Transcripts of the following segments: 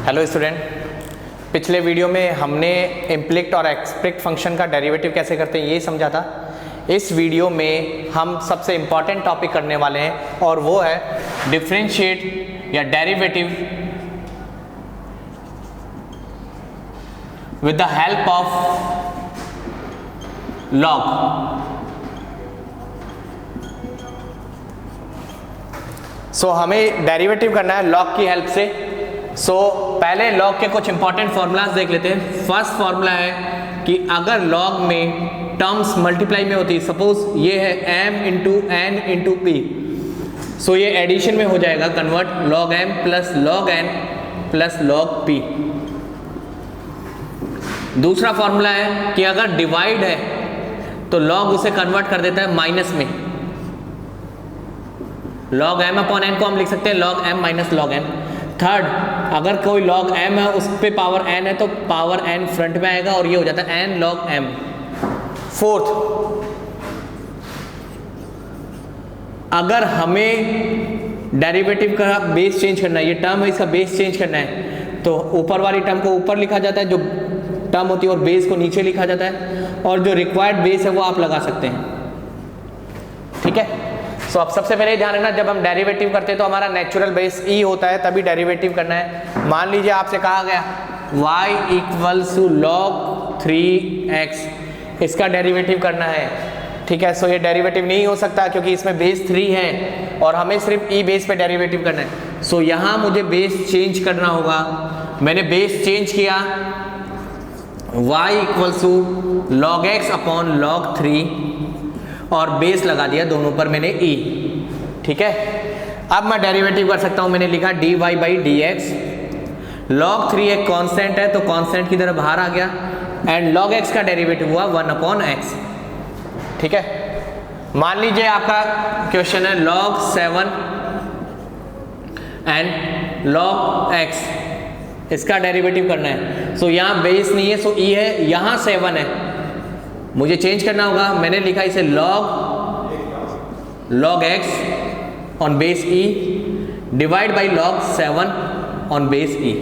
Hello student, पिछले video में हमने इम्प्लिक्ट और एक्सप्लिक्ट फंक्शन का डेरिवेटिव कैसे करते हैं ये समझा था। इस वीडियो में हम सबसे इम्पॉर्टेंट टॉपिक करने वाले हैं और वो है डिफरेंशिएट या derivative with the help of log. So हमें डेरिवेटिव करना है लॉग की हेल्प से। पहले लॉग के कुछ इंपॉर्टेंट फॉर्मूलाज देख लेते हैं। फर्स्ट फॉर्मूला है कि अगर लॉग में टर्म्स मल्टीप्लाई में होती है, सपोज ये है m into n into p, so ये एडिशन में हो जाएगा convert log m plus log n plus log p। दूसरा फॉर्मूला है कि अगर डिवाइड है तो log उसे कन्वर्ट कर देता है माइनस में। log m अपॉन n को हम लिख सकते हैं log m minus log n। Third, अगर कोई log m है उस पे पावर n है तो पावर n फ्रंट में आएगा और ये हो जाता है n log m। फोर्थ, अगर हमें डेरिवेटिव का बेस चेंज करना है, ये टर्म है इसका बेस चेंज करना है, तो ऊपर वाली टर्म को ऊपर लिखा जाता है, जो टर्म होती है, और बेस को नीचे लिखा जाता है, और जो रिक्वायर्ड बेस है वो आप लगा सकते हैं। ठीक है। सो अब सबसे पहले ध्यान रखना, जब हम डेरिवेटिव करते हैं तो हमारा नेचुरल बेस ई होता है, तभी डेरिवेटिव करना है। मान लीजिए आपसे कहा गया y equals to log 3x, इसका डेरिवेटिव करना है। ठीक है। सो ये डेरिवेटिव नहीं हो सकता क्योंकि इसमें बेस 3 है और हमें सिर्फ ई बेस पे डेरिवेटिव करना है। सो यहाँ मुझे बेस चेंज करना होगा। मैंने बेस चेंज किया, y equals to log x upon log 3 और बेस लगा दिया दोनों पर मैंने e। ठीक है। अब मैं डेरिवेटिव कर सकता हूं। मैंने लिखा dy by D X. log 3 एक कांस्टेंट है तो कांस्टेंट की तरह बाहर आ गया, एंड log x का डेरिवेटिव हुआ 1 अपॉन x। ठीक है। मान लीजिए आपका क्वेश्चन है log 7 एंड log x, इसका डेरिवेटिव करना है। सो यहाँ बेस नहीं है, सो e है, यहाँ 7 है, मुझे चेंज करना होगा। मैंने लिखा इसे log x on base e divide by log 7 on base e।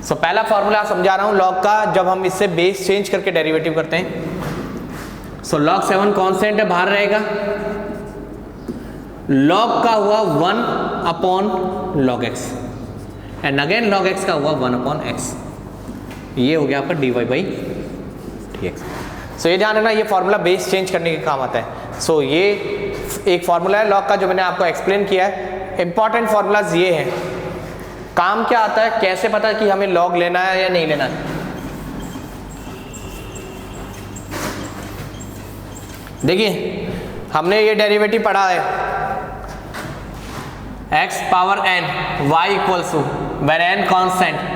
सो पहला फॉर्मूला समझा रहा हूं लॉग का, जब हम इससे बेस चेंज करके डेरिवेटिव करते हैं। सो log 7 कांस्टेंट है, बाहर रहेगा। log का हुआ 1 upon log x and again log x का हुआ 1 अपॉन x। ये हो गया आपका dy बाई dx। सो ये ध्यान रखना, ये फार्मूला बेस चेंज करने के काम आता है। सो ये एक फार्मूला है लॉग का जो मैंने आपको एक्सप्लेन किया है। इंपॉर्टेंट फार्मूलाज ये हैं। काम क्या आता है, कैसे पता कि हमें लॉग लेना है या नहीं लेना है। देखिए हमने ये डेरिवेटिव पढ़ा है x power n y equals to where n constant.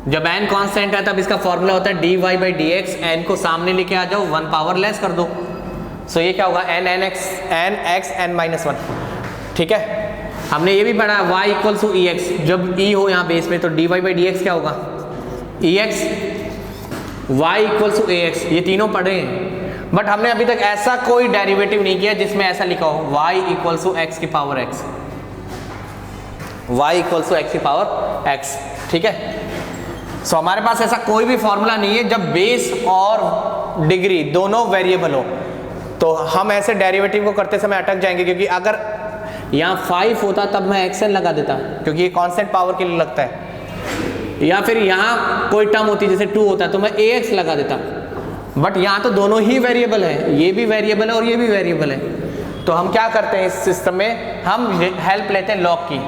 जब n कांस्टेंट है तब इसका फॉर्मूला होता है dy by D X. n को सामने लेके आ जाओ, 1 पावर लेस कर दो। सो ये क्या होगा n x n माइनस 1। ठीक है। हमने ये भी पढ़ा y equals to E X. जब e हो यहाँ बेस में तो dy बाई डी एक्स क्या होगा e x, y equals to a x. ये तीनों पढ़े हैं, बट हमने अभी तक ऐसा कोई डेरिवेटिव नहीं किया जिसमें ऐसा लिखा हो y इक्वल्स टू एक्स की power x, y equals to X की पावर x। ठीक है। सो हमारे पास ऐसा कोई भी फॉर्मूला नहीं है जब बेस और डिग्री दोनों वेरिएबल हो, तो हम ऐसे डेरिवेटिव को करते समय अटक जाएंगे। क्योंकि अगर यहाँ 5 होता तब मैं xn लगा देता, क्योंकि ये कांस्टेंट पावर के लिए लगता है। या फिर यहाँ कोई टर्म होती जैसे 2 होता तो मैं ax लगा देता, बट यहाँ तो दोनों ही वेरिएबल है, ये भी वेरिएबल है और ये भी वेरिएबल है। तो हम क्या करते हैं इस सिस्टम में, हम हेल्प लेते हैं लॉग की,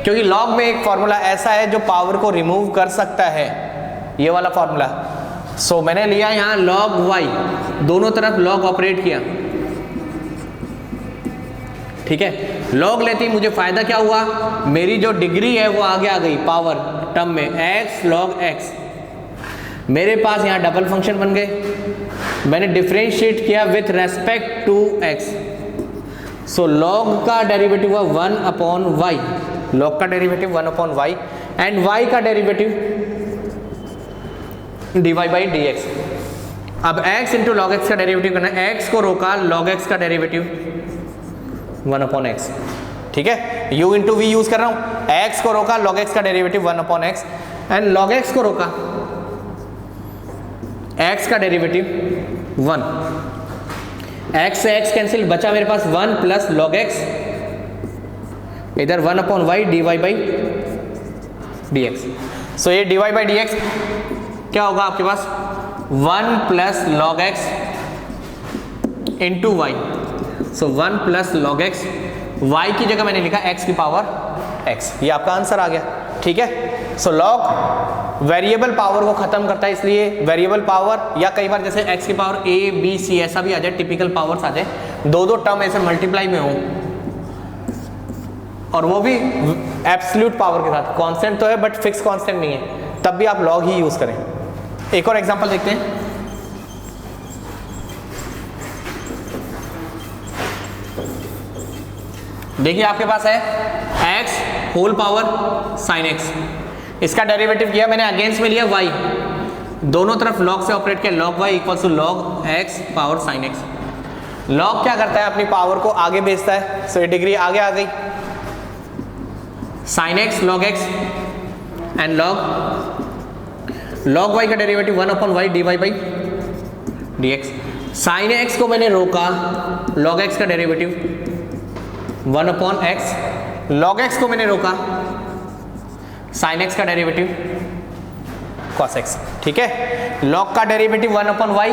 क्योंकि लॉग में एक फॉर्मूला ऐसा है जो पावर को रिमूव कर सकता है, ये वाला फॉर्मूला। सो मैंने लिया यहाँ log y, दोनों तरफ log ऑपरेट किया। ठीक है। log लेते ही मुझे फायदा क्या हुआ, मेरी जो डिग्री है वो आगे आ गई पावर टर्म में, x log x। मेरे पास यहाँ डबल फंक्शन बन गए। मैंने डिफरेंशिएट किया with respect to x। So log का डेरिवेटिव हुआ 1 अपॉन y, log का derivative 1 upon y and y का derivative dy by D X. अब x इंटू log x का डेरिवेटिव करना है, x को रोका, log x का डेरिवेटिव 1 अपॉन x। ठीक है, u इंटू वी यूज कर रहा हूं, x को रोका, log x का derivative 1 upon x, and log x को रोका, x का डेरिवेटिव 1, x से x कैंसिल, बचा मेरे पास 1 प्लस log x, इधर 1 upon Y dy by dx। So ये dy बाई dx क्या होगा आपके पास 1 plus log x into y. So 1 plus log x, y की जगह मैंने लिखा x की पावर x, ये आपका आंसर आ गया। ठीक है, सो log वेरिएबल पावर को खत्म करता है, इसलिए वेरिएबल पावर या कई बार जैसे x की पावर a b c ऐसा भी आ जाए, टिपिकल पावर्स आ जाए, दो टर्म ऐसे मल्टीप्लाई में हो और वो भी एब्सोल्यूट पावर के साथ, कांस्टेंट तो है बट फिक्स कांस्टेंट नहीं है, तब भी आप लॉग ही यूज करें। एक और एग्जांपल देखते हैं। देखिए आपके पास है x whole power sine x, इसका डेरिवेटिव किया मैंने, अगेंस्ट में लिया y, दोनों तरफ log से ऑपरेट किया, log y equals to log x power sine x। log क्या करता है, अपनी पावर को आगे भेजता है, सो ये डिग्री आगे आ गई, sine x log x and log y का derivative 1 upon Y dy by dx। Sine x को मैंने रोका, log x का derivative 1 upon x, log x को मैंने रोका, साइन x का डेरिवेटिव cos x। ठीक है, log का derivative 1 upon y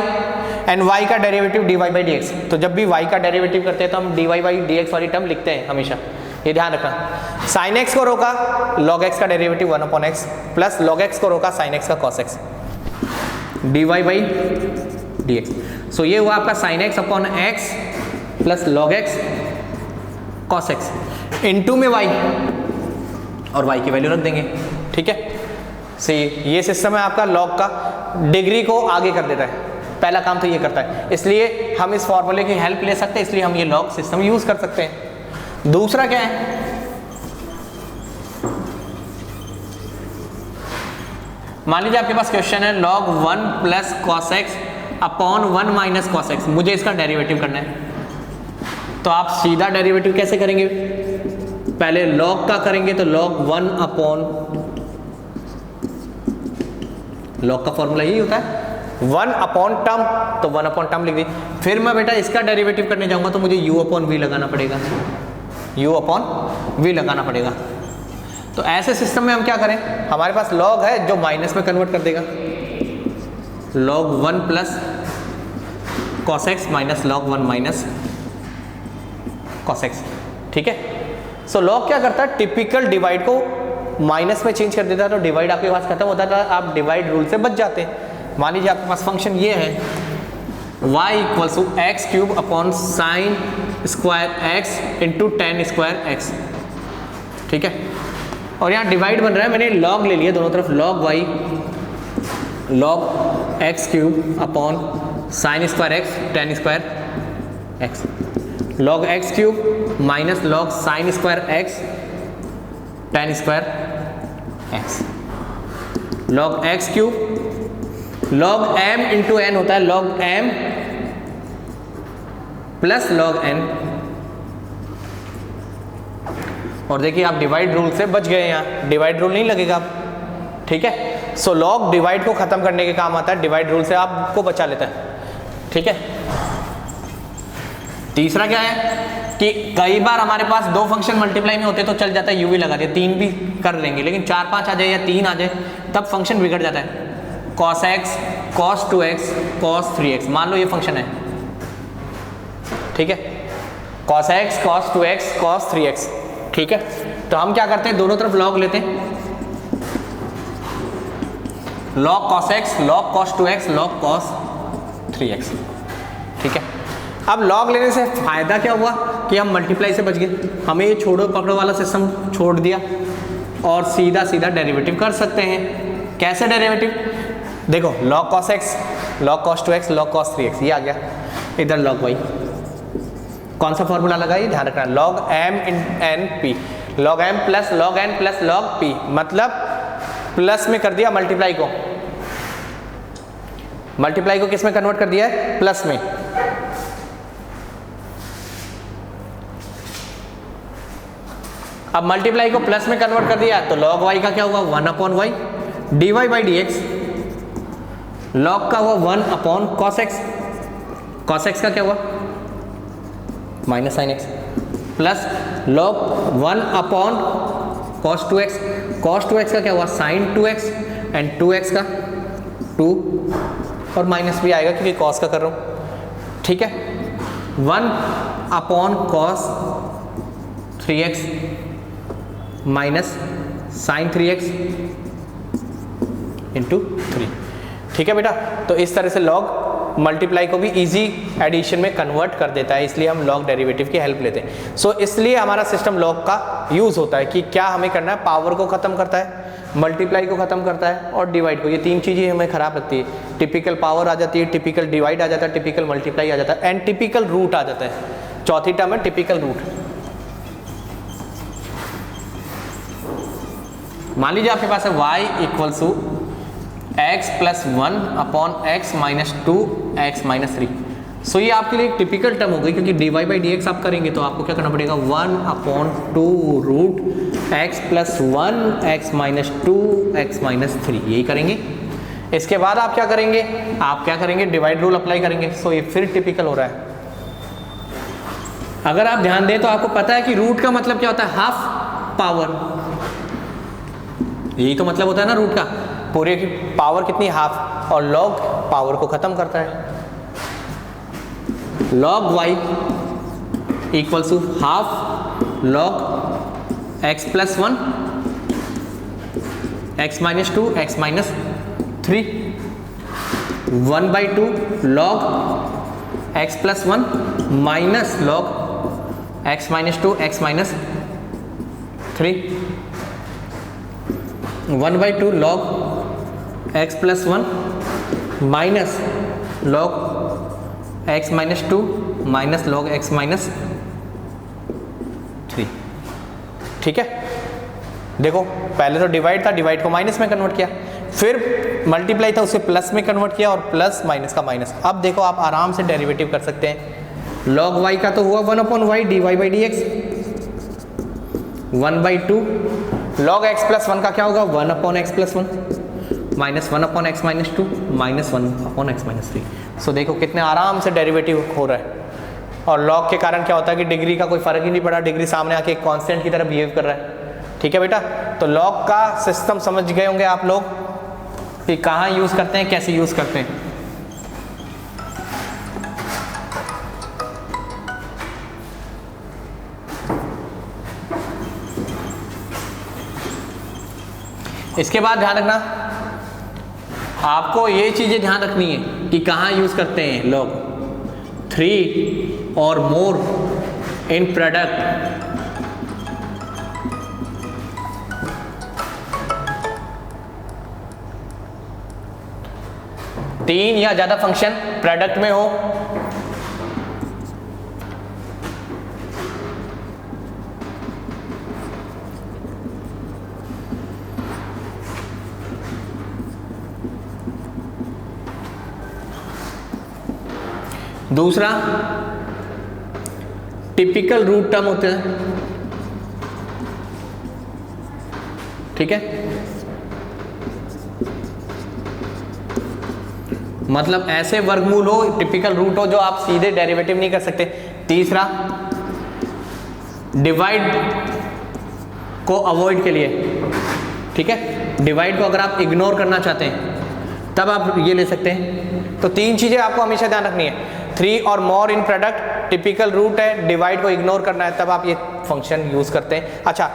and y का डेरिवेटिव dy बाई dx। तो जब भी y का डेरिवेटिव करते हैं तो हम dy बाई dx वाली टर्म लिखते हैं हमेशा, ये ध्यान रखना। साइन x को रोका, log x का derivative 1 upon x plus log x को रोका, साइन x का cos x, dy by dx। So ये हुआ आपका sine x upon x plus log x cos x into में y, और y की वैल्यू रख देंगे। ठीक है, सही, ये सिस्टम है आपका log का, डिग्री को आगे कर देता है, पहला काम तो ये करता है, इसलिए हम इस फॉर्मूले की हेल्प ले सकते हैं, इसलिए हम ये log सिस्टम यूज कर सकते हैं। दूसरा क्या है, मान लीजिए आपके पास क्वेश्चन है log 1 plus cos x upon 1 minus cos x, मुझे इसका डेरिवेटिव करना है। तो आप सीधा डेरिवेटिव कैसे करेंगे, पहले log का करेंगे तो log 1 अपॉन, log का फॉर्मूला यही होता है 1 अपॉन टर्म, तो 1 अपॉन टर्म लिख दी। फिर मैं बेटा इसका डेरिवेटिव करने जाऊंगा तो मुझे u अपॉन v लगाना पड़ेगा, u अपॉन v लगाना पड़ेगा। तो ऐसे सिस्टम में हम क्या करें, हमारे पास log है जो माइनस में कन्वर्ट कर देगा, log 1 plus cos x minus log 1 minus cos x। ठीक है, सो log क्या करता है, टिपिकल डिवाइड को माइनस में चेंज कर देता है, तो डिवाइड आपके पास खत्म होता था, आप डिवाइड रूल से बच जाते हैं। मान लीजिए आपके पास फंक्शन ये है y equals to X cube upon sine square x into tan square x। ठीक है, और यहाँ डिवाइड बन रहा है, मैंने log ले लिया दोनों तरफ, log y log x cube upon sine square x ten square x, log x cube minus log sign square x ten square x, log x cube log m into n होता है log m plus log n। और देखिए आप divide rule से बच गए, यहाँ divide rule नहीं लगेगा। ठीक है, सो log डिवाइड को खत्म करने के काम आता है, डिवाइड रूल से आपको बचा लेता है। ठीक है, तीसरा क्या है कि कई बार हमारे पास दो फंक्शन मल्टीप्लाई में होते तो चल जाता है, यू भी लगा दिया, तीन भी कर लेंगे, लेकिन 4 5 आ जाए या 3 आ जाए तब फंक्शन बिगड़ जाता है। cos x cos 2x cos 3x, मान लो ये फंक्शन है, ठीक है, cos x cos 2x cos 3x। ठीक है, तो हम क्या करते हैं, दोनों तरफ log लेते हैं, log cos x log cos 2x log cos 3x। ठीक है, अब log लेने से फायदा क्या हुआ कि हम मल्टीप्लाई से बच गए, हमें ये छोड़ो पकड़ो वाला सिस्टम छोड़ दिया और सीधा सीधा डेरिवेटिव कर सकते हैं। कैसे डेरिवेटिव, देखो log cos x log cos 2x log cos 3x ये आ गया, इधर log y, कौन सा फॉर्मूला लगाइए ध्यान रखना, log m n p, log m plus log n plus log p, मतलब प्लस में कर दिया मल्टीप्लाई को, मल्टीप्लाई को किस में कन्वर्ट कर दिया है, प्लस में। अब मल्टीप्लाई को प्लस में कन्वर्ट कर दिया तो log y का क्या हुआ 1 upon Y, dy by D X, log का हुआ 1 upon cos x, cos x का क्या हुआ minus sine x, plus log 1 upon cos 2x, cos 2x का क्या हुआ sin 2x एंड 2x का 2 और माइनस भी आएगा क्योंकि cos का कर रहा हूँ, ठीक है। 1 upon cos 3x minus sine 3x into 3, ठीक है बेटा। तो इस तरह से लॉग मल्टीप्लाई को भी इजी एडिशन में कन्वर्ट कर देता है, इसलिए हम लॉग डेरिवेटिव की हेल्प लेते हैं। सो इसलिए हमारा सिस्टम लॉग का यूज होता है कि क्या हमें करना है, पावर को खत्म करता है, मल्टीप्लाई को खत्म करता है और डिवाइड को। ये तीन चीजें हमें खराब लगती है, टिपिकल पावर आ जाती है, टिपिकल डिवाइड आ जाता है, टिपिकल मल्टीप्लाई आ जाता है एंड टिपिकल रूट आ जाता है। चौथी टर्म है टिपिकल रूट। मान लीजिए आपके पास है y equals to X plus 1 upon X minus 2 X minus 3। सो ये आपके लिए एक टिपिकल टर्म हो गई, क्योंकि D Y by D X आप करेंगे तो आपको क्या करना पड़ेगा 1 upon 2 root X plus 1 X minus 2 X minus 3, यही करेंगे। इसके बाद आप क्या करेंगे, आप क्या करेंगे डिवाइड रूल अप्लाई करेंगे। सो ये फिर टिपिकल हो रहा है। अगर आप ध्यान दें तो आपको पता है कि रूट का मतलब क्या होता है, हाफ पावर, यही तो मतलब होता है ना रूट का, पूरे की पावर कितनी हाफ, और लॉग पावर को खत्म करता है। log y equals to half log x plus 1 x minus 2 x minus 3, 1 by 2 log x plus 1 minus log x minus 2 x minus 3, 1 by 2 log x plus 1 minus log x minus 2 minus log x minus 3, ठीक है। देखो पहले तो divide था, divide को minus में convert किया, फिर मल्टीप्लाई था उसे प्लस में कन्वर्ट किया और प्लस माइनस का माइनस। अब देखो आप आराम से डेरिवेटिव कर सकते हैं। log y का तो हुआ 1 upon Y D Y by D X, 1 by 2 log x plus 1 का क्या होगा 1 upon X plus 1 minus 1 upon X minus 2 minus 1 upon X minus 3। So देखो कितने आराम से डेरिवेटिव हो रहा है। और लॉग के कारण क्या होता है कि डिग्री का कोई फर्क ही नहीं पड़ा, डिग्री सामने आके एक कांस्टेंट की तरह बिहेव कर रहा है, ठीक है बेटा। तो लॉग का सिस्टम समझ गए होंगे आप लोग कि कहाँ यूज करते हैं, कैसे यूज करते हैं। इसके बाद ध्यान रखना, आपको ये चीजें ध्यान रखनी है कि कहाँ यूज करते हैं लॉग। 3 और मोर इन प्रोडक्ट, तीन या ज्यादा फंक्शन प्रोडक्ट में हो, दूसरा टिपिकल रूट टर्म होते हैं, ठीक है। मतलब ऐसे वर्गमूल हो, टिपिकल रूट हो जो आप सीधे डेरिवेटिव नहीं कर सकते। तीसरा डिवाइड को अवॉइड के लिए, ठीक है। डिवाइड को अगर आप इग्नोर करना चाहते हैं तब आप ये ले सकते हैं। तो तीन चीजें आपको हमेशा ध्यान रखनी है, 3 और मोर इन प्रोडक्ट, टिपिकल रूट है, डिवाइड को इग्नोर करना है, तब आप ये फंक्शन यूज करते हैं। अच्छा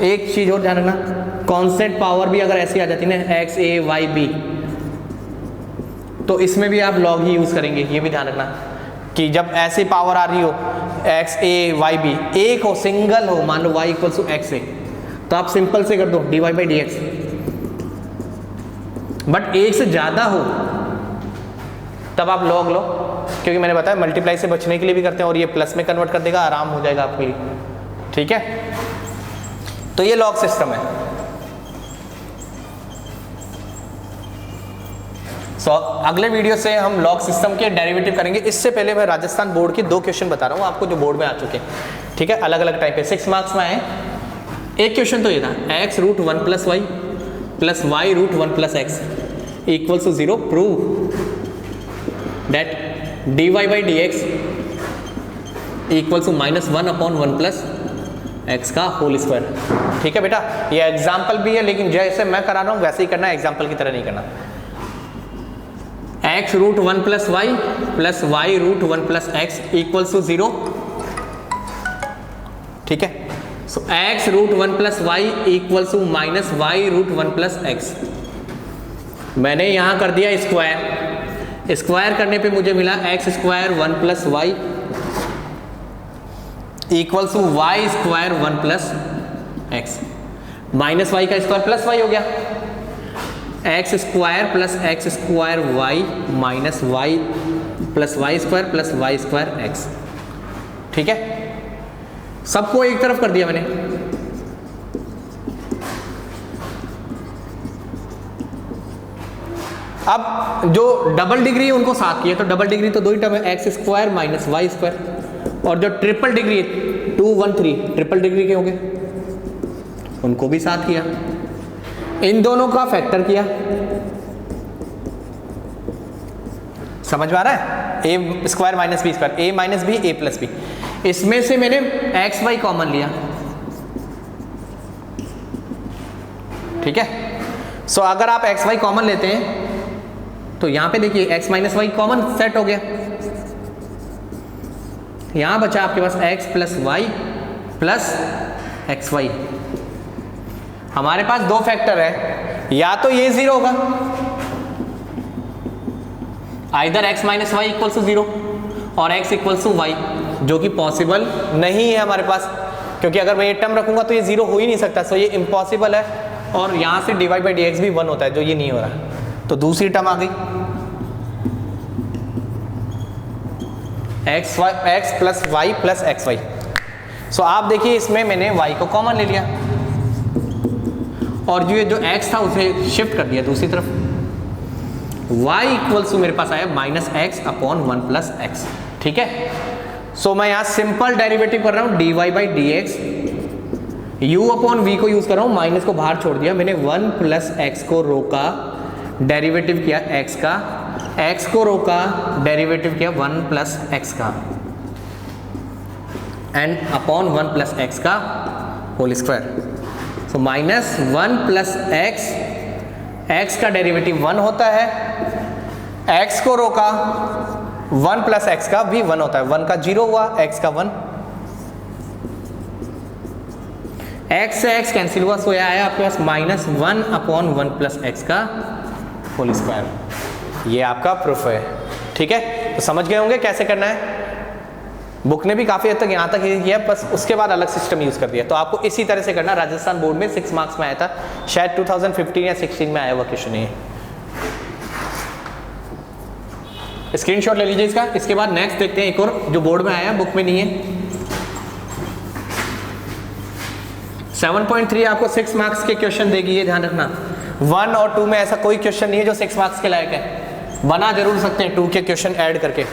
एक चीज और ध्यान रखना, कांस्टेंट पावर भी अगर ऐसी आ जाती है ना x a y b, तो इसमें भी आप लॉग ही यूज करेंगे। ये भी ध्यान रखना कि जब ऐसी पावर आ रही हो x a y b, एक हो सिंगल हो, मान लो y equals to x a, तो आप सिंपल से कर दो dy by D X. But एक से ज्यादा हो तब आप लॉग लो, क्योंकि मैंने बताया मल्टीप्लाई से बचने के लिए भी करते हैं और ये प्लस में कन्वर्ट कर देगा, आराम हो जाएगा आपके लिए, ठीक है। तो ये लॉग सिस्टम है। सो अगले वीडियो से हम लॉग सिस्टम के डेरिवेटिव करेंगे। इससे पहले मैं राजस्थान बोर्ड के 2 क्वेश्चन बता रहा हूँ आपको जो बोर्ड में आ चुके हैं, ठीक है, अलग अलग टाइप के 6 मार्क्स में आए। एक क्वेश्चन तो ये था x root 1 plus Y plus Y root 1 plus X equals to 0, prove that dy by D X equals to -1/1 plus X का होल स्क्वायर। ठीक है बेटा, ये एग्जाम्पल भी है, लेकिन जैसे मैं करा रहा हूँ वैसे ही करना है, एग्जाम्पल की तरह नहीं करना। x root 1 plus Y plus Y root 1 plus X equals to 0। ठीक है, so x root 1 plus Y equals to minus Y root 1 plus X. मैंने यहां कर दिया स्क्वायर, स्क्वायर करने पे मुझे मिला x square 1 plus Y equals to Y square 1 plus X, minus Y का स्क्वायर प्लस वाई हो गया, X square plus X square Y minus Y plus Y square plus Y square X. ठीक है, सबको एक तरफ कर दिया मैंने। अब जो डबल डिग्री है उनको साथ किया, तो डबल डिग्री तो दो ही टर्म है, X square minus Y square, और जो ट्रिपल डिग्री 2 1 3 ट्रिपल डिग्री के होंगे उनको भी साथ किया, इन दोनों का फैक्टर किया। समझ में आ रहा है, ए स्क्वायर माइनस बी स्क्वायर, ए माइनस बी ए प्लस बी, इसमें से मैंने एक्स वाई कॉमन लिया। ठीक है, सो अगर आप एक्स वाई कॉमन लेते हैं तो यहां पे देखिए x minus y common set हो गया, यहां बचा आपके पास x plus Y plus x y. हमारे पास दो फैक्टर है, या तो ये 0 होगा, either x minus Y equals to 0 और x इक्वल्स टू वाई, जो कि पॉसिबल नहीं है हमारे पास, क्योंकि अगर मैं ये टर्म रखूंगा तो ये 0 हो ही नहीं सकता, सो ये इम्पॉसिबल है, और यहां से dy बाई डी एक्स भी 1 होता है, जो ये नहीं हो रहा, तो दूसरी टर्म आ गई x plus Y plus x y. So आप देखिए इसमें मैंने y को कॉमन ले लिया और जो x था उसे शिफ्ट कर दिया दूसरी तरफ, y इक्वल्स टू मेरे पास आया minus x upon 1 plus x. ठीक है, सो मैं यहाँ सिंपल डेरिवेटिव कर रहा हूँ dy by D x, u upon v को यूज कर रहा हूँ, माइनस को बाहर छोड़ दिया मैंने, 1 प्लस एक्स को रोका, डेरिवेटिव किया x का, x को रोका, डेरिवेटिव किया 1 प्लस एक्स का, एंड अपॉन 1 प्लस एक्स का whole square. So minus 1 plus X, X का डेरिवेटिव 1 होता है, x को रोका, 1 प्लस एक्स का भी 1 होता है, 1 का 0 हुआ, x का 1, x से x कैंसिल हुआ, सो आया आपके पास माइनस 1 अपॉन 1 प्लस एक्स का होल स्क्वायर। ये आपका प्रूफ है। ठीक है, तो समझ गए होंगे कैसे करना है, बुक ने भी काफी हद तक यहाँ तक किया, बस उसके बाद अलग सिस्टम यूज कर दिया, तो आपको इसी तरह से करना। राजस्थान बोर्ड में 6 मार्क्स में आया था, शायद 2015 या 16 में आया हुआ क्वेश्चन है। स्क्रीनशॉट ले लीजिए इसका। इसके बाद नेक्स्ट देखते हैं एक और जो बोर्ड में आया, बुक में नहीं है। 7.3 आपको 6 मार्क्स के क्वेश्चन देगी, ये ध्यान रखना। 1 और 2 में ऐसा कोई क्वेश्चन नहीं है जो 6 मार्क्स के लायक है, बना जरूर सकते हैं 2 के क्वेश्चन ऐड करके।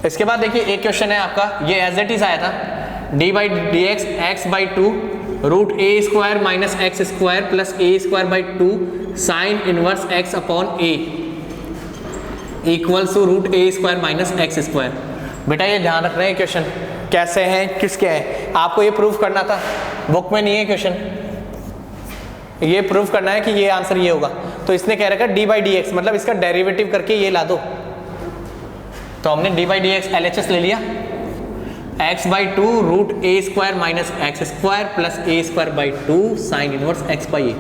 इसके बाद देखिए एक क्वेश्चन है आपका, ये एज इट इज आया था, D by D X X by 2 root A square minus x square plus A square by 2 sine inverse X upon A equals to root A square minus x square. बेटा ये ध्यान रखना है question कैसे हैं, किसके हैं, आपको ये प्रूफ करना था, बुक में नहीं है क्वेश्चन, ये प्रूफ करना है कि ये आंसर ये होगा। तो इसने कह रखा डी बाई डी एक्स, मतलब इसका डेरिवेटिव करके ये ला दो, तो हमने d by D x LHS ले लिया, x by 2 root A square minus x square plus A square by 2 sine inverse x by a.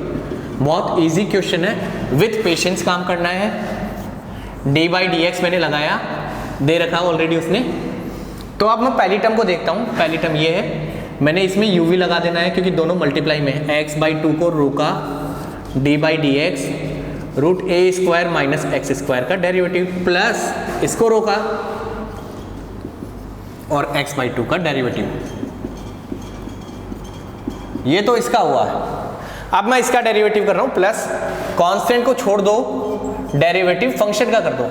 बहुत इजी क्वेश्चन है, विथ पेशेंस काम करना है। डी बाई डी एक्स मैंने लगाया, दे रखा ऑलरेडी उसने। तो अब मैं पहली टर्म को देखता हूँ, पहली टर्म ये है, मैंने इसमें u भी लगा देना है क्योंकि दोनों मल्टीप्लाई में है। एक्स बाई 2 को रोका, D by D X root A square minus x square का डेरिवेटिव प्लस इसको रोका और x बाई 2 का डेरिवेटिव। ये तो इसका हुआ है, अब मैं इसका डेरिवेटिव कर रहा हूं, प्लस कांस्टेंट को छोड़ दो, डेरिवेटिव फंक्शन का कर दो।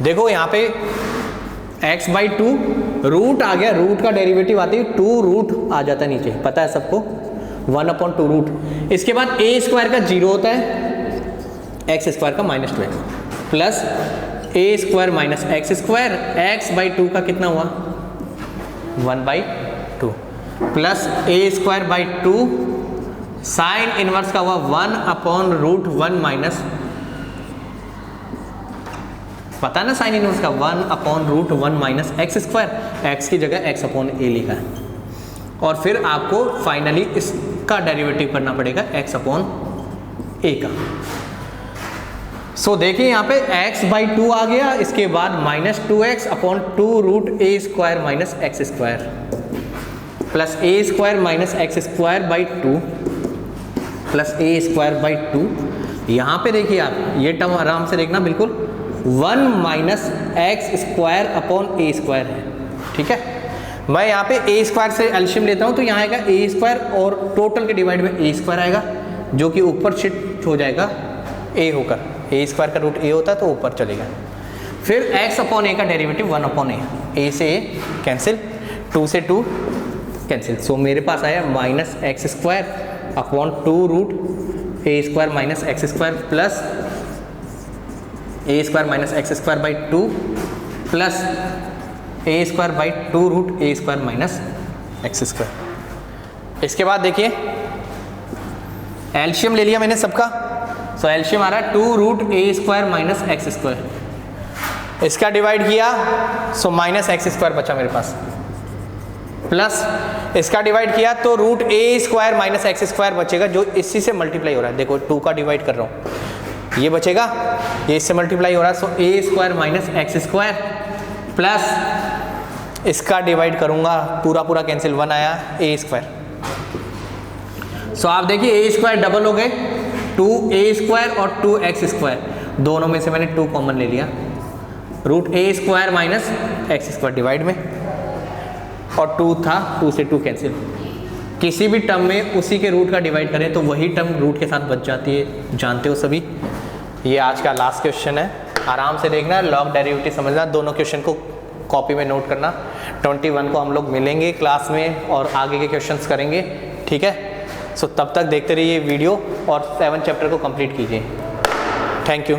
देखो यहाँ पे x बाई 2 रूट आ गया, रूट का डेरिवेटिव आती है 2 रूट आ जाता है नीचे, पता है सबको, 1/2 रूट। इसके बाद a स्क्वायर का 0 होता है, x स्क्वायर का -2x plus a square minus x square, x by 2 का कितना हुआ 1/2 plus a square by 2 sine inverse का हुआ 1/√1 माइनस, पता ना साइन इनवर्स का 1/√1 माइनस एक्स स्क्वायर, एक्स की जगह x/a लिखा है। और फिर आपको फाइनली इसका डेरिवेटिव करना पड़ेगा x/a का। सो देखिए यहाँ पे x बाई 2 आ गया, इसके बाद -2x/2 √a² minus x square plus a square minus x square by 2 plus a square by 2। यहाँ पे देखिए आप ये टर्म आराम से देखना, बिल्कुल 1 minus x square upon a square है, ठीक है। मैं यहाँ पे a स्क्वायर से एलशियम लेता हूँ तो यहाँ आएगा a स्क्वायर और टोटल के डिवाइड में a स्क्वायर आएगा, जो कि ऊपर शिफ्ट हो जाएगा a होकर, a स्क्वायर का रूट a होता है तो ऊपर चलेगा। फिर x/a का डेरिवेटिव 1/a, a से a कैंसिल, 2 से 2 कैंसिल, सो मेरे पास आया minus x square upon 2 √a² minus x square plus a square minus x square by 2 plus a square by 2 √a² minus x square. इसके बाद देखिए एलशियम ले लिया मैंने सबका, सो एलशियम आ रहा है 2 √a² माइनस एक्स स्क्वायर, इसका डिवाइड किया सो माइनस एक्स स्क्वायर बचा मेरे पास, प्लस इसका डिवाइड किया तो √a² माइनस एक्स स्क्वायर बचेगा, जो इसी से मल्टीप्लाई हो रहा है। देखो 2 का डिवाइड कर रहा हूँ, ये बचेगा, ये इससे मल्टीप्लाई हो रहा है, सो a square minus x square plus इसका डिवाइड करूंगा, पूरा पूरा कैंसिल, 1 आया a स्क्वायर। सो आप देखिए a स्क्वायर डबल हो गए, 2a स्क्वायर और 2x स्क्वायर, दोनों में से मैंने 2 कॉमन ले लिया, √a² minus x square divide में, और 2 था, 2 से 2 कैंसिल। किसी भी टर्म में उसी के रूट का डिवाइड करें तो वही टर्म रूट के साथ बच जाती है, जानते हो सभी। ये आज का लास्ट क्वेश्चन है, आराम से देखना, लॉग डेरिवेटिव समझना, दोनों क्वेश्चन को कॉपी में नोट करना। 21 को हम लोग मिलेंगे क्लास में और आगे के क्वेश्चंस करेंगे, ठीक है। सो तब तक देखते रहिए वीडियो और 7 चैप्टर को कंप्लीट कीजिए। Thank you.